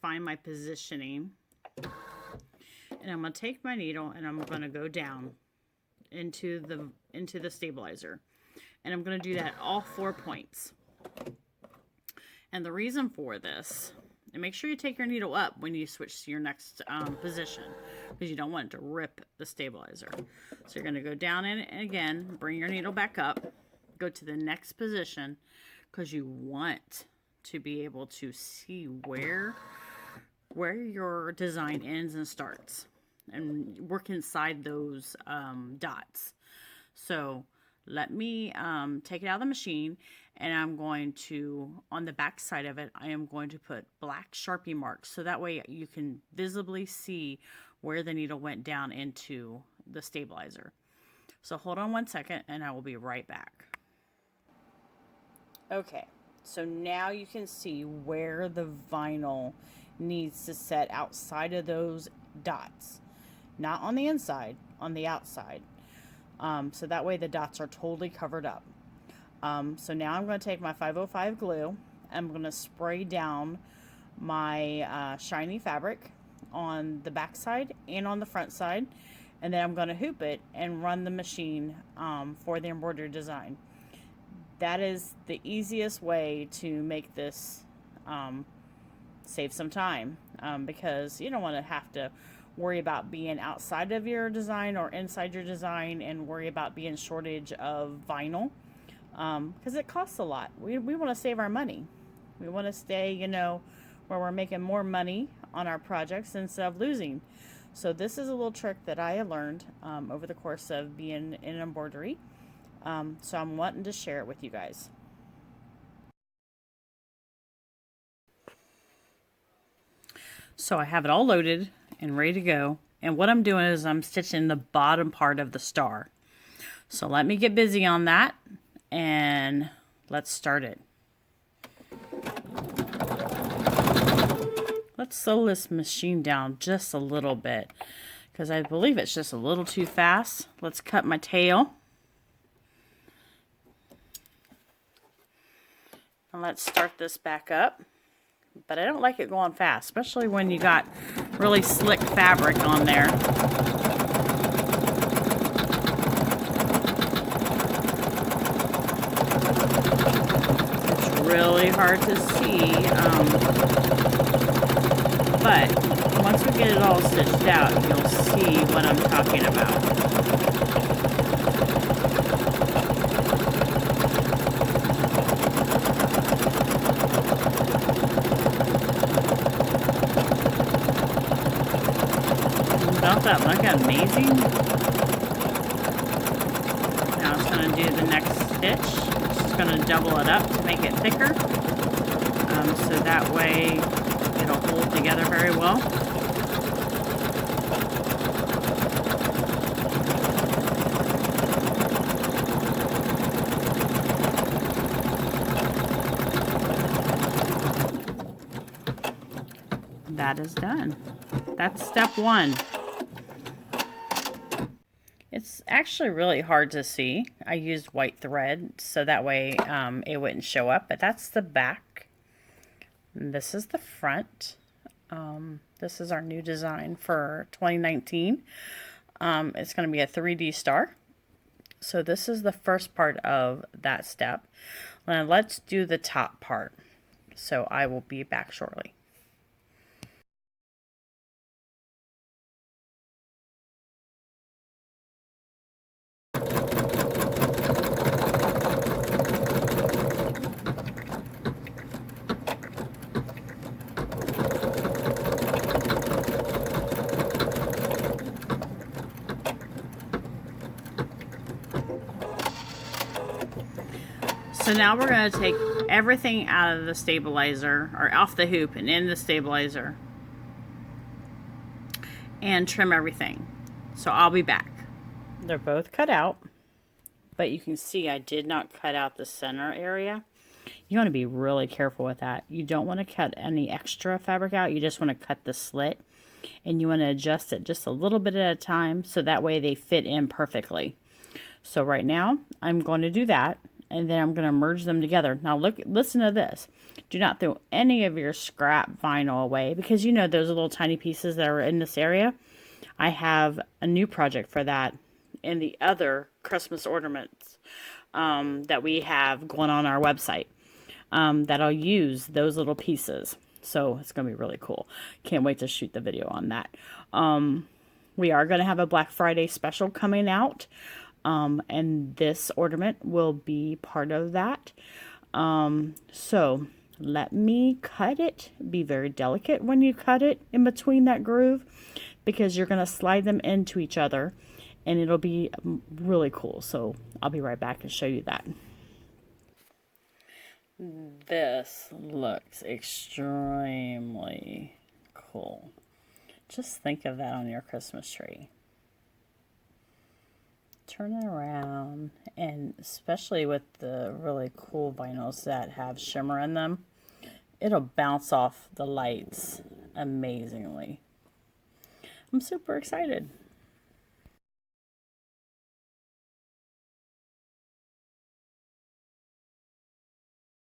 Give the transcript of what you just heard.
find my positioning. And I'm going to take my needle and I'm going to go down into the stabilizer. And I'm going to do that all 4 points. And the reason for this, and make sure you take your needle up when you switch to your next position, because you don't want it to rip the stabilizer. So you're going to go down in it, and again, bring your needle back up, go to the next position, because you want to be able to see where your design ends and starts, and work inside those dots. So let me take it out of the machine, and I'm going to, on the back side of it, I am going to put black Sharpie marks, so that way you can visibly see where the needle went down into the stabilizer. So hold on 1 second, and I will be right back. Okay, so now you can see where the vinyl needs to set outside of those dots. Not on the inside, on the outside. So that way the dots are totally covered up. So now I'm going to take my 505 glue. I'm going to spray down my shiny fabric on the back side and on the front side. And then I'm going to hoop it and run the machine for the embroidery design. That is the easiest way to make this save some time, because you don't want to have to worry about being outside of your design or inside your design and worry about being shortage of vinyl, because it costs a lot. We want to save our money. We want to stay, you know, where we're making more money on our projects instead of losing. So this is a little trick that I have learned over the course of being in embroidery. So I'm wanting to share it with you guys. So I have it all loaded and ready to go. And what I'm doing is I'm stitching the bottom part of the star. So let me get busy on that and let's start it. Let's slow this machine down just a little bit, because I believe it's just a little too fast. Let's cut my tail. And let's start this back up. But I don't like it going fast, especially when you got really slick fabric on there. It's really hard to see, but once we get it all stitched out, you'll see what I'm talking about. Don't that look amazing? Now it's going to do the next stitch. It's just going to double it up to make it thicker, so that way it'll hold together very well. That is done. That's step 1. It's actually really hard to see. I used white thread so that way it wouldn't show up, but that's the back. This is the front. This is our new design for 2019. It's going to be a 3D star. So this is the first part of that step. Now let's do the top part. So I will be back shortly. So now we're going to take everything out of the stabilizer, or off the hoop and in the stabilizer, and trim everything. So I'll be back. They're both cut out, but you can see I did not cut out the center area. You want to be really careful with that. You don't want to cut any extra fabric out. You just want to cut the slit, and you want to adjust it just a little bit at a time so that way they fit in perfectly. So right now I'm going to do that, and then I'm going to merge them together. Now listen to this. Do not throw any of your scrap vinyl away, because you know those little tiny pieces that are in this area. I have a new project for that in the other Christmas ornaments that we have going on our website, that I'll use those little pieces. So it's going to be really cool. Can't wait to shoot the video on that. We are going to have a Black Friday special coming out. And this ornament will be part of that. So let me cut it. Be very delicate when you cut it in between that groove, because you're going to slide them into each other and it'll be really cool. So I'll be right back and show you that. This looks extremely cool. Just think of that on your Christmas tree. Turn it around, and especially with the really cool vinyls that have shimmer in them, it'll bounce off the lights amazingly. I'm super excited.